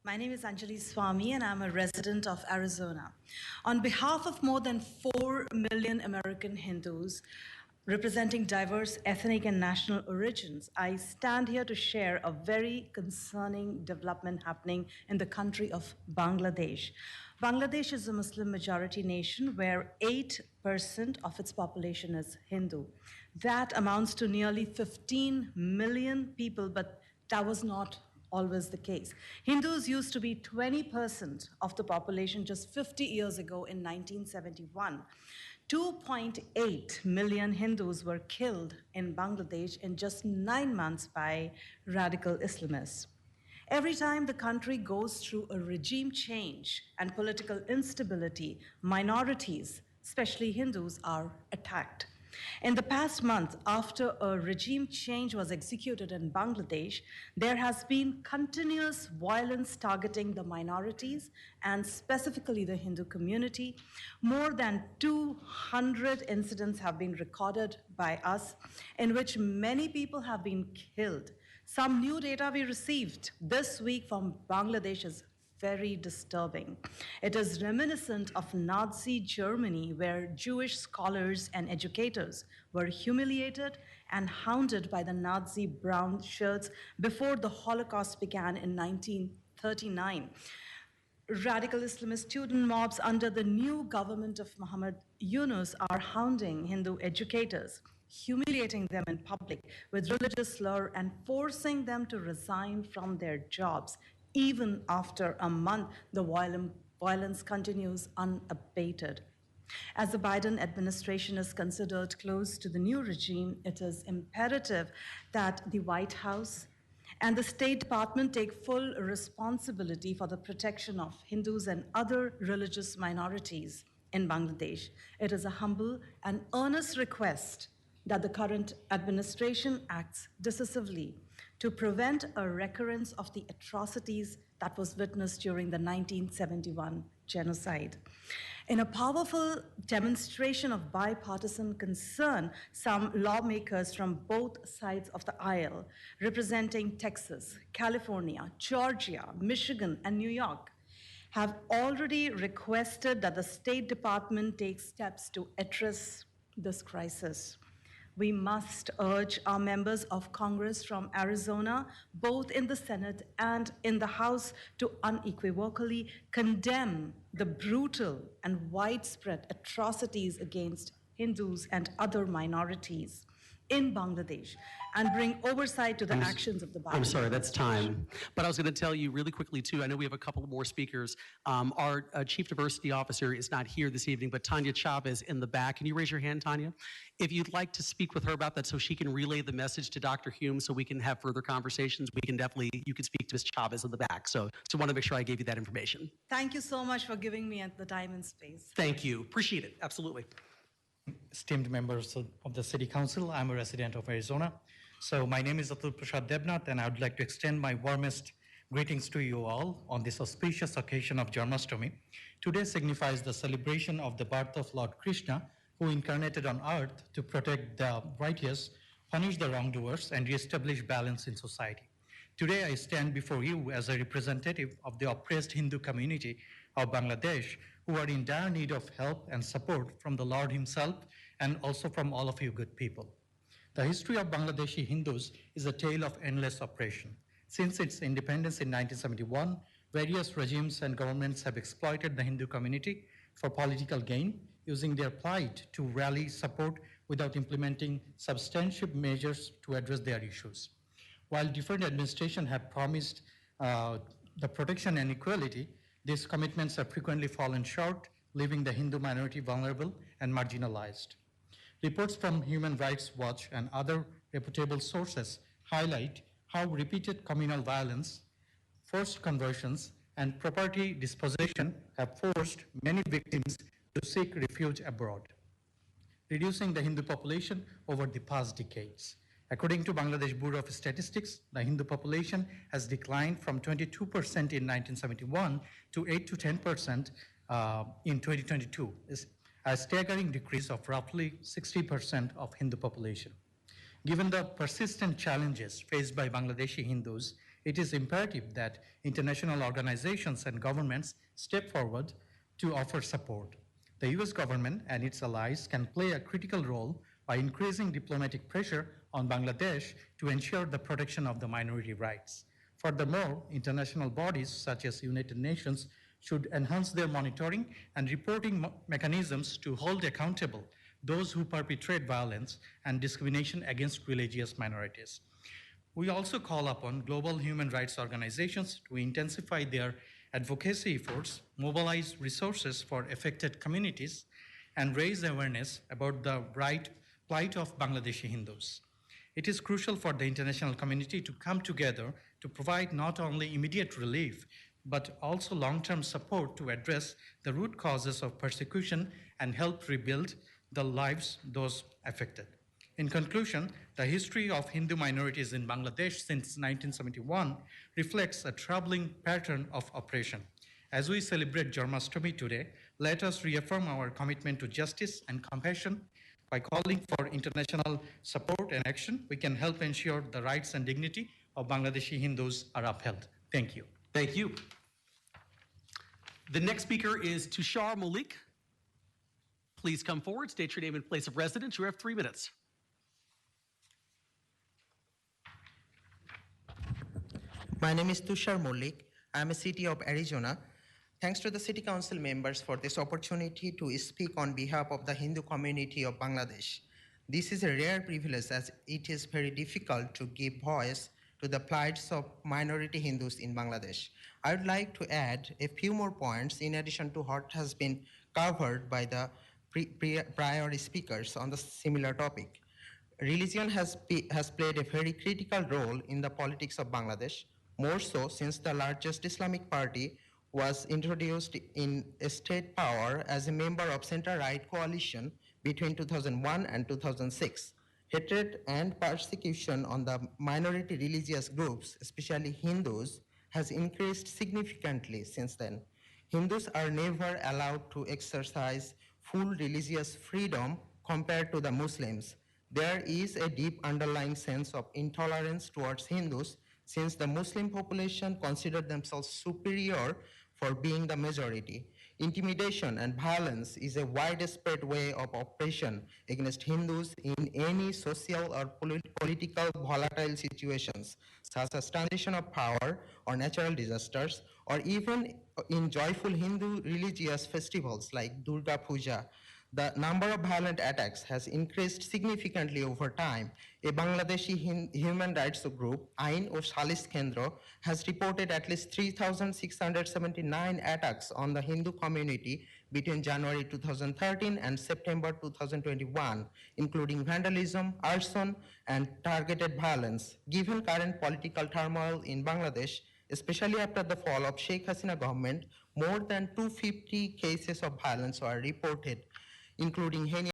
My name is Anjalee Swamy, and I'm a resident of Arizona. On behalf of more than 4 million American Hindus, representing diverse ethnic and national origins, I stand here to share a very concerning development happening in the country of Bangladesh. Bangladesh is a Muslim majority nation where 8% of its population is Hindu. That amounts to nearly 15 million people, but that was not always the case. Hindus used to be 20% of the population just 50 years ago in 1971. 2.8 million Hindus were killed in Bangladesh in just 9 months by radical Islamists. Every time the country goes through a regime change and political instability, minorities, especially Hindus, are attacked. In the past month, after a regime change was executed in Bangladesh, there has been continuous violence targeting the minorities and specifically the Hindu community. More than 200 incidents have been recorded by us in which many people have been killed. Some new data we received this week from Bangladesh is very disturbing. It is reminiscent of Nazi Germany, where Jewish scholars and educators were humiliated and hounded by the Nazi brown shirts before the Holocaust began in 1939. Radical Islamist student mobs under the new government of Muhammad Yunus are hounding Hindu educators, humiliating them in public with religious slur and forcing them to resign from their jobs. Even after a month, the violence continues unabated. As the Biden administration is considered close to the new regime, it is imperative that the White House and the State Department take full responsibility for the protection of Hindus and other religious minorities in Bangladesh. It is a humble and earnest request that the current administration acts decisively to prevent a recurrence of the atrocities that was witnessed during the 1971 genocide. In a powerful demonstration of bipartisan concern, some lawmakers from both sides of the aisle, representing Texas, California, Georgia, Michigan, and New York, have already requested that the State Department take steps to address this crisis. We must urge our members of Congress from Arizona, both in the Senate and in the House, to unequivocally condemn the brutal and widespread atrocities against Hindus and other minorities in Bangladesh and bring oversight to the actions of the Biden. I'm sorry, that's time. But I was going to tell you really quickly, too, I know we have a couple more speakers. Our Chief Diversity Officer is not here this evening, but Tanya Chavez in the back. Can you raise your hand, Tanya? If you'd like to speak with her about that so she can relay the message to Dr. Hume so we can have further conversations, you can speak to Ms. Chavez in the back. So I want to make sure I gave you that information. Thank you so much for giving me the time and space. Thank you. Appreciate it. Absolutely. Esteemed members of the City Council, I'm a resident of Arizona. So my name is Atul Prasad Debnath, and I would like to extend my warmest greetings to you all on this auspicious occasion of Janmashtami. Today signifies the celebration of the birth of Lord Krishna, who incarnated on earth to protect the righteous, punish the wrongdoers, and reestablish balance in society. Today I stand before you as a representative of the oppressed Hindu community of Bangladesh, who are in dire need of help and support from the Lord himself and also from all of you good people. The history of Bangladeshi Hindus is a tale of endless oppression. Since its independence in 1971, various regimes and governments have exploited the Hindu community for political gain, using their plight to rally support without implementing substantive measures to address their issues. While different administrations have promised the protection and equality, these commitments have frequently fallen short, leaving the Hindu minority vulnerable and marginalized. Reports from Human Rights Watch and other reputable sources highlight how repeated communal violence, forced conversions, and property dispossession have forced many victims to seek refuge abroad, reducing the Hindu population over the past decades. According to Bangladesh Bureau of Statistics, the Hindu population has declined from 22% in 1971 to 8 to 10% in 2022, a staggering decrease of roughly 60% of Hindu population. Given the persistent challenges faced by Bangladeshi Hindus it is imperative that international organizations and governments step forward to offer support. The US government and its allies can play a critical role by increasing diplomatic pressure on Bangladesh to ensure the protection of the minority rights. Furthermore, international bodies such as United Nations should enhance their monitoring and reporting mechanisms to hold accountable those who perpetrate violence and discrimination against religious minorities. We also call upon global human rights organizations to intensify their advocacy efforts, mobilize resources for affected communities, and raise awareness about the plight of Bangladeshi Hindus. It is crucial for the international community to come together to provide not only immediate relief, but also long-term support to address the root causes of persecution and help rebuild the lives those affected. In conclusion, the history of Hindu minorities in Bangladesh since 1971 reflects a troubling pattern of oppression. As we celebrate Janmashtami today, let us reaffirm our commitment to justice and compassion. By calling for international support and action, we can help ensure the rights and dignity of Bangladeshi Hindus are upheld. Thank you. Thank you. The next speaker is Tushar Malik. Please come forward, state your name and place of residence. You have 3 minutes. My name is Tushar Malik. I'm a city of Arizona. Thanks to the City Council members for this opportunity to speak on behalf of the Hindu community of Bangladesh. This is a rare privilege as it is very difficult to give voice to the plights of minority Hindus in Bangladesh. I would like to add a few more points in addition to what has been covered by the prior speakers on the similar topic. Religion has played a very critical role in the politics of Bangladesh, more so since the largest Islamic party was introduced in state power as a member of center-right coalition between 2001 and 2006. Hatred and persecution on the minority religious groups, especially Hindus, has increased significantly since then. Hindus are never allowed to exercise full religious freedom compared to the Muslims. There is a deep underlying sense of intolerance towards Hindus since the Muslim population consider themselves superior for being the majority. Intimidation and violence is a widespread way of oppression against Hindus in any social or political volatile situations, such as transition of power or natural disasters, or even in joyful Hindu religious festivals like Durga Puja. The number of violent attacks has increased significantly over time. A Bangladeshi human rights group, Ain or Salis Kendra, has reported at least 3,679 attacks on the Hindu community between January 2013 and September 2021, including vandalism, arson, and targeted violence. Given current political turmoil in Bangladesh, especially after the fall of Sheikh Hasina government, more than 250 cases of violence were reported, including heinous